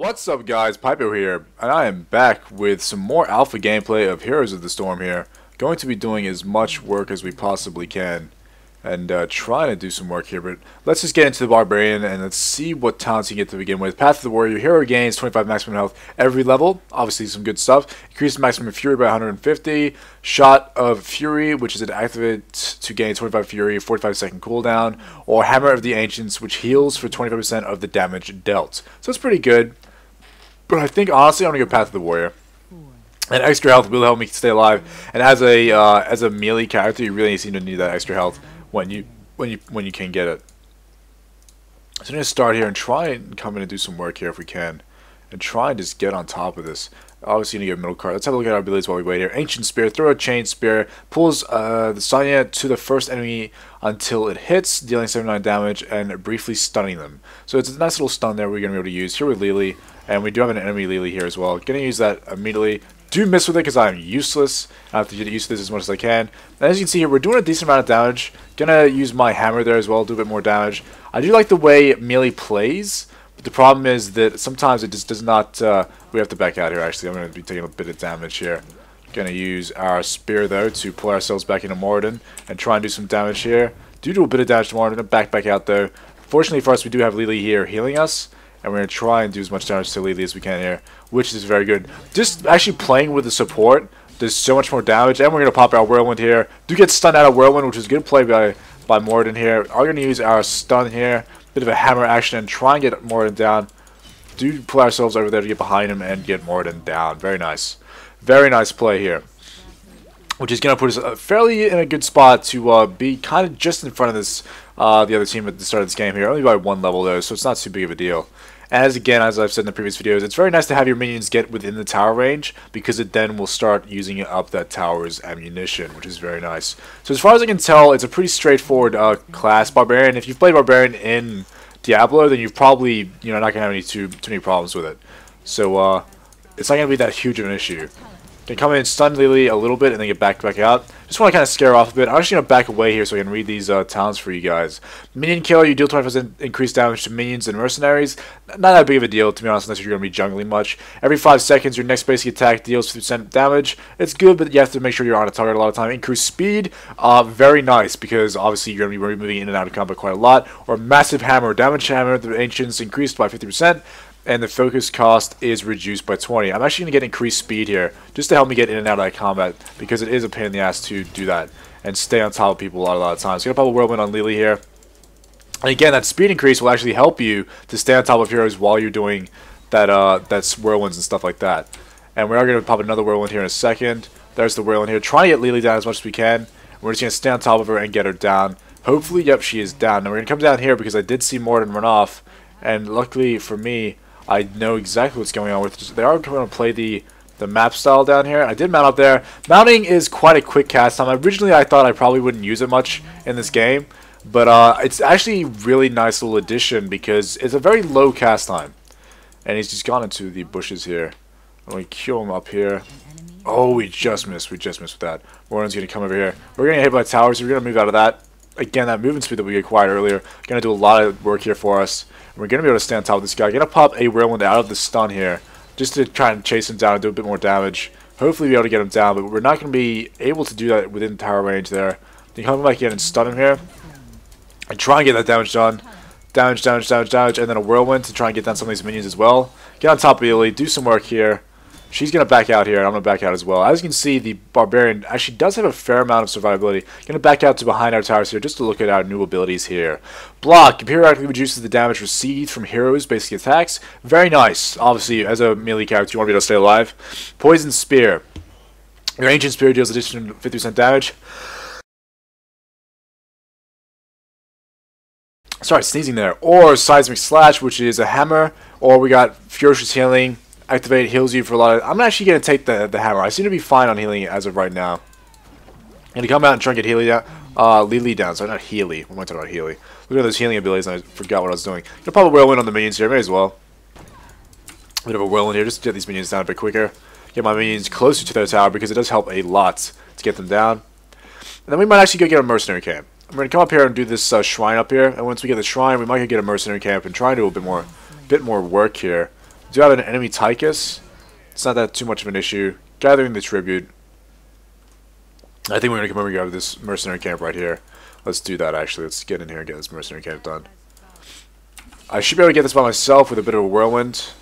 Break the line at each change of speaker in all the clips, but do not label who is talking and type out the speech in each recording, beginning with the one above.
What's up guys, Pypo here, and I am back with some more alpha gameplay of Heroes of the Storm here. Going to be doing as much work as we possibly can, and trying to do some work here, but let's just get into the Barbarian and let's see what talents you get to begin with. Path of the Warrior, hero gains 25 maximum health every level, obviously some good stuff. Increases maximum fury by 150, Shot of Fury, which is an activate to gain 25 fury, 45-second cooldown, or Hammer of the Ancients, which heals for 25% of the damage dealt. So it's pretty good, but I think honestly I'm going to go Path of the Warrior. And extra health will help me stay alive, and as a melee character you really seem to need that extra health when you can get it. So I'm going to start here and try and come in and do some work here if we can. And try and just get on top of this. Obviously going to get a middle card. Let's have a look at our abilities while we wait here. Ancient Spear, throw a chain spear, pulls the Sonya to the first enemy until it hits, dealing 79 damage and briefly stunning them. So it's a nice little stun there we're going to be able to use here with Lily. And we do have an enemy Lily here as well. Going to use that immediately. Do miss with it because I'm useless. I have to get used to this as much as I can. And as you can see here, we're doing a decent amount of damage. Gonna use my hammer there as well, do a bit more damage. I do like the way melee plays, but the problem is that sometimes it just does not. We have to back out here actually. I'm going to be taking a bit of damage here. Gonna use our spear though to pull ourselves back into Moradin and try and do some damage here. Do a bit of damage to Moradin, back out though. Fortunately for us, we do have Lily here healing us. And we're going to try and do as much damage to Lily as we can here, which is very good. Just actually playing with the support does so much more damage. And we're going to pop our Whirlwind here. Do get stunned out of Whirlwind, which is good play by Moradin here. Are going to use our stun here. Bit of a hammer action and try and get Moradin down. Do pull ourselves over there to get behind him and get Moradin down. Very nice. Very nice play here. Which is going to put us fairly in a good spot to be kind of just in front of this the other team at the start of this game here. Only by one level though, so it's not too big of a deal. As I've said in the previous videos, it's very nice to have your minions get within the tower range because it then will start using up that tower's ammunition, which is very nice. So as far as I can tell, it's a pretty straightforward class, Barbarian. If you've played Barbarian in Diablo, then you've probably not going to have too many problems with it. So it's not going to be that huge of an issue. Can come in and stun Lily a little bit and then get back out. Just want to kind of scare her off a bit. I'm actually going to back away here so I can read these talents for you guys. Minion kill, you deal 20% increased damage to minions and mercenaries. Not that big of a deal, to be honest, unless you're going to be jungling much. Every 5 seconds, your next basic attack deals 50% damage. It's good, but you have to make sure you're on a target a lot of time. Increased speed, very nice, because obviously you're going to be moving in and out of combat quite a lot. Or massive hammer, damage hammer, the ancients increased by 50%. And the focus cost is reduced by 20. I'm actually going to get increased speed here, just to help me get in and out of that combat, because it is a pain in the ass to do that, and stay on top of people a lot of times. So I'm going to pop a Whirlwind on Lily here. And again, that speed increase will actually help you to stay on top of heroes while you're doing that's Whirlwinds and stuff like that. And we are going to pop another Whirlwind here in a second. There's the Whirlwind here. Trying to get Lily down as much as we can. We're just going to stay on top of her and get her down. Hopefully, yep, she is down. Now we're going to come down here because I did see Moradin run off, and luckily for me, I know exactly what's going on with this. They are going to play the map style down here. I did mount up there. Mounting is quite a quick cast time. Originally, I thought I probably wouldn't use it much in this game, but it's actually a really nice little addition because it's a very low cast time. And he's just gone into the bushes here. I'm going to kill him up here. Oh, we just missed. We just missed with that. Moradin's going to come over here. We're going to get hit by towers, so we're going to move out of that. Again, that movement speed that we acquired earlier, going to do a lot of work here for us. We're going to be able to stay on top of this guy. Going to pop a Whirlwind out of the stun here, just to try and chase him down and do a bit more damage. Hopefully be able to get him down, but we're not going to be able to do that within tower range there. Then come back in and stun him here. And try and get that damage done. Damage, and then a Whirlwind to try and get down some of these minions as well. Get on top of Lily, do some work here. She's going to back out here, and I'm going to back out as well. As you can see, the Barbarian actually does have a fair amount of survivability. Going to back out to behind our towers here just to look at our new abilities here. Block. Periodically reduces the damage received from heroes' basic attacks. Very nice. Obviously, as a melee character, you want to be able to stay alive. Poison Spear. Your Ancient Spear deals additional 50% damage. Sorry, sneezing there. Or Seismic Slash, which is a hammer. Or we got Ferocious Healing. Activate heals you for a lot of... I'm actually going to take the hammer. I seem to be fine on healing as of right now. I'm going to come out and try and get Healy down. Lily down. Sorry, not Healy. What am I talking about? Healy. Look at those healing abilities and I forgot what I was doing. I'm going to pop a Whirlwind on the minions here. May as well. A bit of a Whirlwind here just to get these minions down a bit quicker. Get my minions closer to their tower because it does help a lot to get them down. And then we might actually go get a mercenary camp. I'm going to come up here and do this shrine up here. And once we get the shrine, we might get a mercenary camp and try and do a bit more work here. Do have an enemy Tychus. It's not that too much of an issue. Gathering the tribute. I think we're going to come over and grab this mercenary camp right here. Let's do that, actually. Let's get in here and get this mercenary camp done. I should be able to get this by myself with a bit of a whirlwind.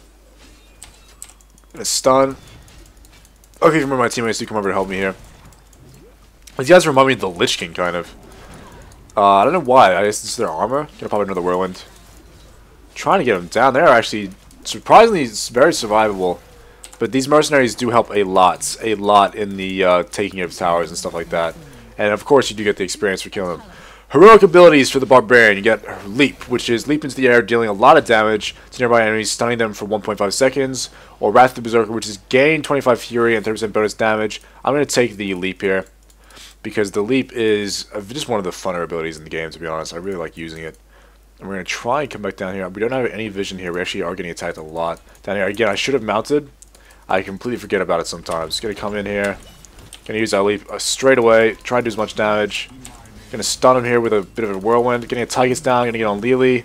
And a stun. Okay, remember my teammates do come over to help me here. These guys remind me of the Lich King, kind of. I don't know why. I guess it's their armor. Gonna pop another whirlwind. Trying to get them down. They're actually surprisingly very survivable. But these mercenaries do help a lot in the taking of towers and stuff like that. And of course, you do get the experience for killing them. Heroic abilities for the Barbarian. You get Leap, which is leap into the air, dealing a lot of damage to nearby enemies, stunning them for 1.5 seconds. Or Wrath of the Berserker, which is gain 25 Fury and 30% bonus damage. I'm going to take the Leap here, because the Leap is just one of the funner abilities in the game, to be honest. I really like using it. And we're going to try and come back down here. We don't have any vision here. We actually are getting attacked a lot down here. Again, I should have mounted. I completely forget about it sometimes. Going to come in here. Going to use our Leap straight away. Try and do as much damage. Going to stun him here with a bit of a whirlwind. Getting a Tychus down. Going to get on Lily.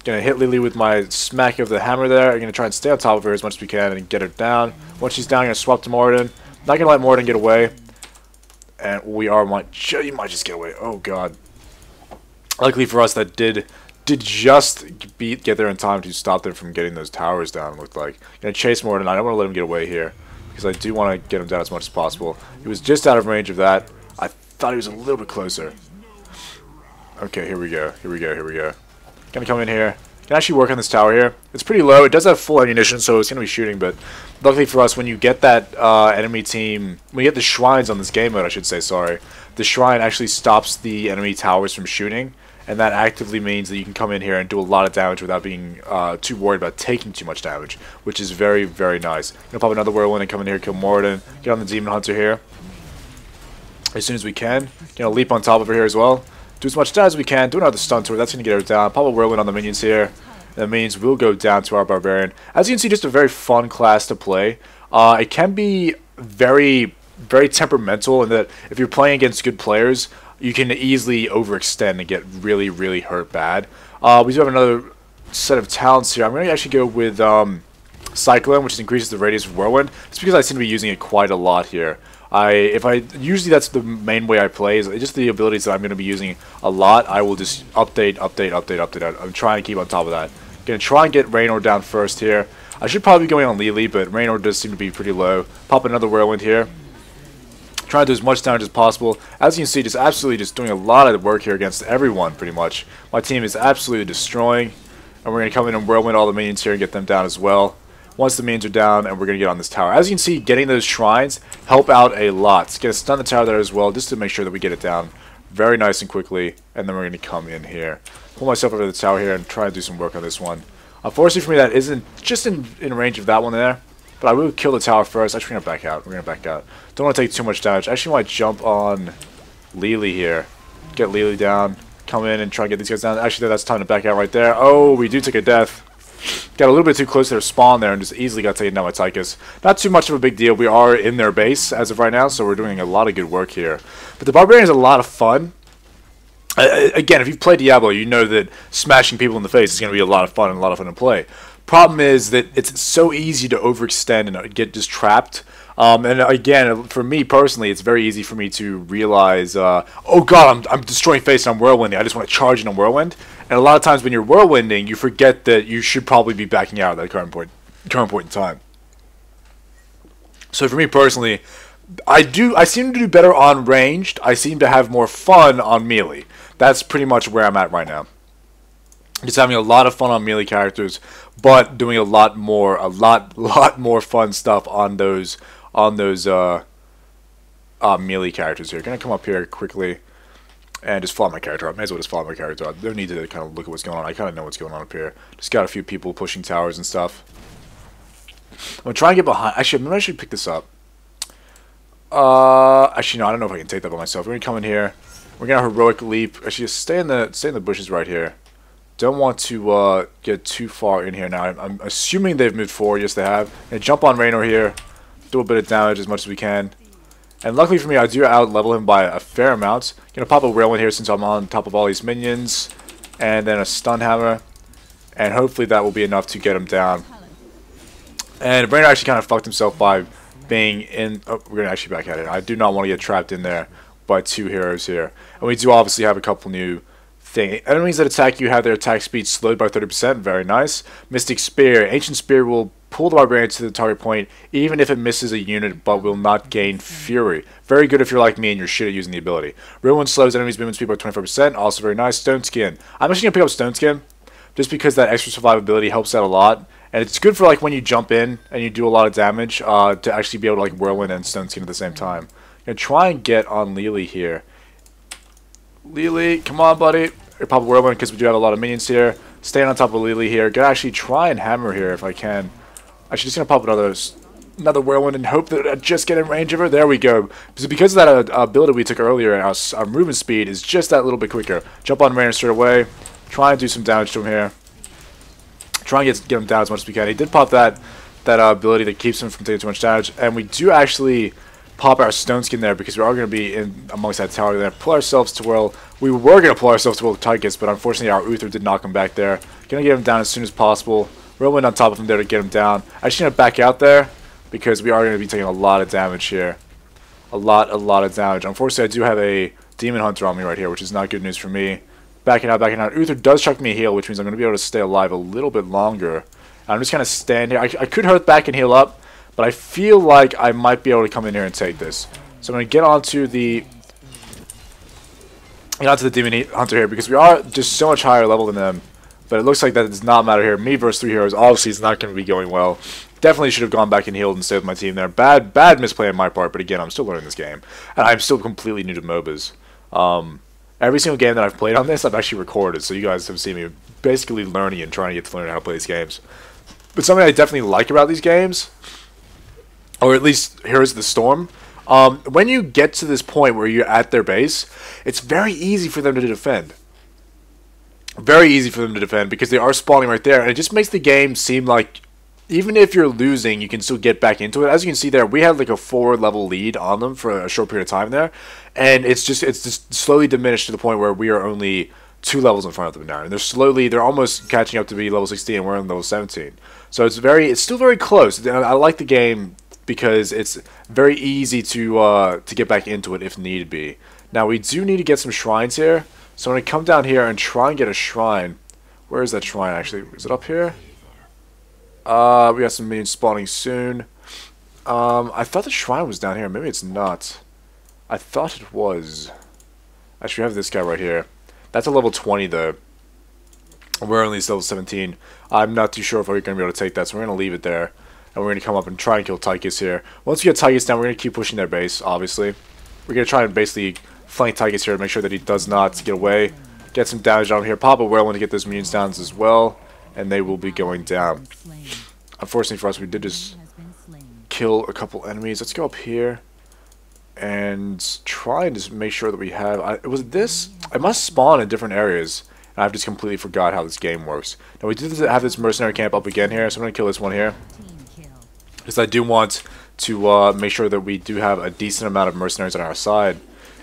Going to hit Lily with my smack of the hammer there. I'm going to try and stay on top of her as much as we can and get her down. Once she's down, I'm going to swap to Moradin. Not going to let Moradin get away. And we are, you might just get away. Oh, God. Luckily for us, that did just get there in time to stop them from getting those towers down, it looked like. Gonna chase Moradin. I don't want to let him get away here, because I do want to get him down as much as possible. He was just out of range of that. I thought he was a little bit closer. Okay, here we go. Here we go. Here we go. Gonna come in here. Can actually work on this tower here. It's pretty low. It does have full ammunition, so it's gonna be shooting, but luckily for us, when you get that enemy team, when you get the shrines on this game mode, I should say, sorry, the shrine actually stops the enemy towers from shooting. And that actively means that you can come in here and do a lot of damage without being too worried about taking too much damage, which is very, very nice. Gonna pop another whirlwind and come in here, kill Moradin, get on the Demon Hunter here as soon as we can. Gonna leap on top of her here as well. Do as much damage as we can. Do another stun to her. That's gonna get her down. Pop a whirlwind on the minions here. That means we'll go down to our Barbarian. As you can see, just a very fun class to play. It can be very, very temperamental in that if you're playing against good players, you can easily overextend and get really, really hurt bad. We do have another set of talents here. I'm going to actually go with Cyclone, which increases the radius of Whirlwind. It's because I seem to be using it quite a lot here. Usually that's the main way I play, is just the abilities that I'm going to be using a lot. I will just update. I'm trying to keep on top of that. Going to try and get Raynor down first here. I should probably be going on Lily, but Raynor does seem to be pretty low. Pop another Whirlwind here. Trying to do as much damage as possible. As you can see, just absolutely just doing a lot of work here against everyone, pretty much. My team is absolutely destroying. And we're going to come in and whirlwind all the minions here and get them down as well. Once the minions are down, and we're going to get on this tower. As you can see, getting those shrines help out a lot. Get a stun the tower there as well, just to make sure that we get it down very nice and quickly. And then we're going to come in here. Pull myself over to the tower here and try and do some work on this one. Unfortunately for me, that isn't just in range of that one there. But I will kill the tower first. Actually, we're going to back out. We're going to back out. Don't want to take too much damage. I actually want to jump on Lily here. Get Lily down. Come in and try and get these guys down. Actually, that's time to back out right there. Oh, we do take a death. Got a little bit too close to their spawn there and just easily got taken down by Tychus. Not too much of a big deal. We are in their base as of right now, so we're doing a lot of good work here. But the Barbarian is a lot of fun. Again, if you've played Diablo, you know that smashing people in the face is going to be a lot of fun and a lot of fun to play. Problem is that it's so easy to overextend and get just trapped. And again, for me personally, it's very easy for me to realize, oh god, I'm destroying face and I'm whirlwinding. I just want to charge and I'm whirlwind. And a lot of times when you're whirlwinding, you forget that you should probably be backing out at that current point in time. So for me personally, I seem to do better on ranged. I seem to have more fun on melee. That's pretty much where I'm at right now. Just having a lot of fun on melee characters, but doing a lot more fun stuff on those melee characters here. Gonna come up here quickly and just follow my character up. May as well just follow my character up. No need to kind of look at what's going on. I kind of know what's going on up here. Just got a few people pushing towers and stuff. I'm gonna try and get behind. Actually, maybe I should pick this up. Actually, no, I don't know if I can take that by myself. We're gonna come in here. We're gonna heroic leap. Actually, just stay in the bushes right here. Don't want to get too far in here now. I'm assuming they've moved forward. Yes, they have. And jump on Raynor here. Do a bit of damage as much as we can. And luckily for me, I do out-level him by a fair amount. Gonna pop a whirlwind here since I'm on top of all these minions. And then a stun hammer. And hopefully that will be enough to get him down. And Brandon actually kind of fucked himself by being in... Oh, we're going to actually back at it. I do not want to get trapped in there by 2 heroes here. And we do obviously have a couple new things. Enemies that attack you have their attack speed slowed by 30%. Very nice. Mystic Spear. Ancient Spear will pull the Barbarian to the target point even if it misses a unit but will not gain Fury. Very good if you're like me and you're shit at using the ability. Ruin slows enemies' movement speed by 25%. Also very nice. Stone Skin. I'm actually going to pick up Stone Skin just because that extra survivability helps out a lot. And it's good for like when you jump in and you do a lot of damage to actually be able to like Whirlwind and Stone Skin at the same time. I'm going to try and get on Lily here. Lily, come on buddy. Or pop a Whirlwind because we do have a lot of minions here. Staying on top of Lily here. Going to actually try and hammer here if I can. Actually just going to pop another Whirlwind and hope that I just get in range of her. There we go. So because of that ability we took earlier, and our movement speed is just that little bit quicker. Jump on Rainer straight away. Try and do some damage to him here. Try and get him down as much as we can. He did pop that ability that keeps him from taking too much damage. And we do actually pop our Stone Skin there because we are going to be in amongst that tower there. Pull ourselves to where we were going to pull ourselves to where Tychus, but unfortunately our Uther did knock him back there. Going to get him down as soon as possible. Whirlwind on top of him there to get him down. I'm actually going to back out there because we are going to be taking a lot of damage here. A lot of damage. Unfortunately, I do have a Demon Hunter on me right here, which is not good news for me. Backing out. Uther does chuck me a heal, which means I'm going to be able to stay alive a little bit longer. I'm just going to stand here. I could hurt back and heal up, but I feel like I might be able to come in here and take this. So I'm going to get onto the Demon Hunter here because we are just so much higher level than them. But it looks like that does not matter here. Me versus 3 heroes obviously is not going to be going well. Definitely should have gone back and healed and stayed with my team there. Bad misplay on my part, but again, I'm still learning this game. And I'm still completely new to MOBAs. Every single game that I've played on this, I've actually recorded, so you guys have seen me basically learning and trying to get to learn how to play these games. But something I definitely like about these games, or at least Heroes of the Storm, when you get to this point where you're at their base, it's very easy for them to defend. Very easy for them to defend because they are spawning right there, and it just makes the game seem like even if you're losing, you can still get back into it. As you can see there, we had like a 4-level lead on them for a short period of time there, and it's just slowly diminished to the point where we are only 2 levels in front of them now, and they're almost catching up to be level 16, and we're on level 17. So it's still very close. I like the game because it's very easy to get back into it if need be. Now we do need to get some shrines here, so I'm gonna come down here and try and get a shrine. Where is that shrine actually? Is it up here? We got some minions spawning soon. I thought the shrine was down here. Maybe it's not. I thought it was. Actually, we have this guy right here. That's a level 20 though. We're only level 17. I'm not too sure if we're going to be able to take that, so we're going to leave it there. And we're going to come up and try and kill Tychus here. Once we get Tychus down, we're going to keep pushing their base, obviously. We're going to try and basically flank Tychus here to make sure that he does not get away. Get some damage on him here. Pop a Whirlwind to get those minions down as well. And they will be going down. Unfortunately for us, we did just kill a couple enemies. Let's go up here and try and just make sure that we have... was it this? I must spawn in different areas. And I've just completely forgot how this game works. Now we did have this mercenary camp up again here, so I'm going to kill this one here. Because I do want to make sure that we do have a decent amount of mercenaries on our side.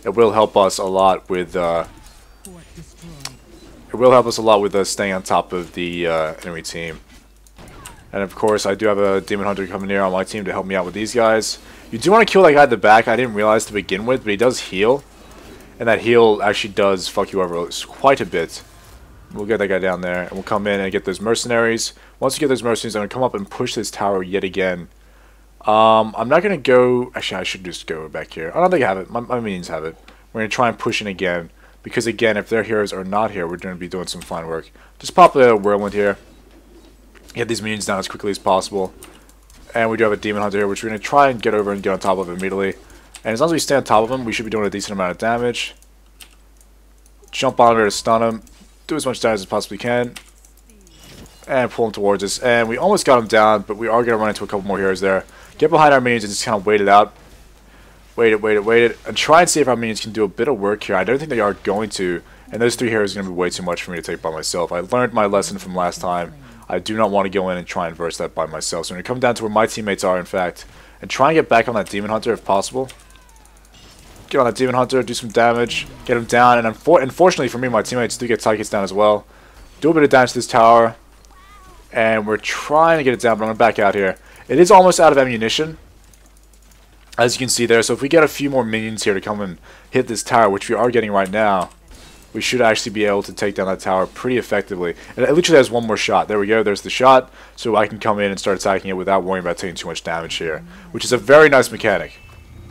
It will help us a lot with... It will help us a lot with staying on top of the enemy team. And of course, I do have a Demon Hunter coming here on my team to help me out with these guys. You do want to kill that guy at the back. I didn't realize to begin with, but he does heal. And that heal actually does fuck you over quite a bit. We'll get that guy down there, and we'll come in and get those mercenaries. Once we get those mercenaries, I'm going to come up and push this tower yet again. I'm not going to go... Actually, I should just go back here. I don't think I have it. My minions have it. We're going to try and push in again. Because again, if their heroes are not here, we're going to be doing some fine work. Just pop a Whirlwind here. Get these minions down as quickly as possible. And we do have a Demon Hunter here, which we're going to try and get over and get on top of immediately. And as long as we stay on top of him, we should be doing a decent amount of damage. Jump on there to stun him. Do as much damage as possibly can. And pull him towards us. And we almost got him down, but we are going to run into a couple more heroes there. Get behind our minions and just kind of wait it out. Wait it, and try and see if our minions can do a bit of work here. I don't think they are going to, and those 3 heroes are going to be way too much for me to take by myself. I learned my lesson from last time. I do not want to go in and try and verse that by myself. So I'm going to come down to where my teammates are, in fact, and try and get back on that Demon Hunter if possible. Get on that Demon Hunter, do some damage, get him down, and unfortunately for me, my teammates do get Tychus down as well. Do a bit of damage to this tower, and we're trying to get it down, but I'm going to back out here. It is almost out of ammunition, as you can see there. So if we get a few more minions here to come and hit this tower, which we are getting right now, we should actually be able to take down that tower pretty effectively. And it literally has one more shot. There we go. There's the shot. So I can come in and start attacking it without worrying about taking too much damage here, which is a very nice mechanic.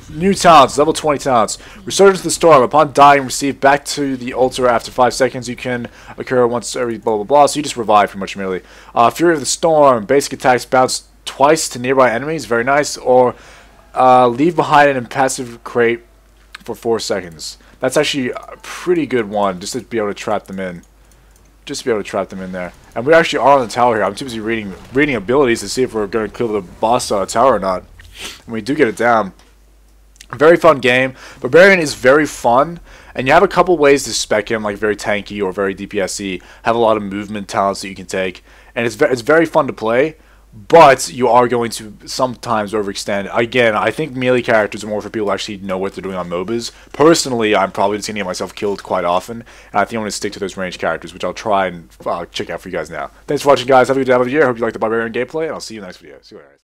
New talents, level 20 talents. Resurgence of the Storm. Upon dying, receive back to the altar after 5 seconds. You can occur once every blah blah blah. So you just revive pretty much immediately. Fury of the Storm. Basic attacks bounce twice to nearby enemies. Very nice. Or leave behind an impassive crate for 4 seconds. That's actually a pretty good one, just to be able to trap them in. Just to be able to trap them in there. And we actually are on the tower here. I'm too busy reading abilities to see if we're going to kill the boss tower or not. And we do get it down. Very fun game. Barbarian is very fun, and you have a couple ways to spec him, like very tanky or very DPS-y. Have a lot of movement talents that you can take, and it's very fun to play. But you are going to sometimes overextend. Again, I think melee characters are more for people who actually know what they're doing on MOBAs. Personally, I'm probably just going to get myself killed quite often, and I think I'm going to stick to those ranged characters, which I'll try and check out for you guys now. Thanks for watching, guys. Have a good day of the year. Hope you like the Barbarian gameplay, and I'll see you in the next video. See you later.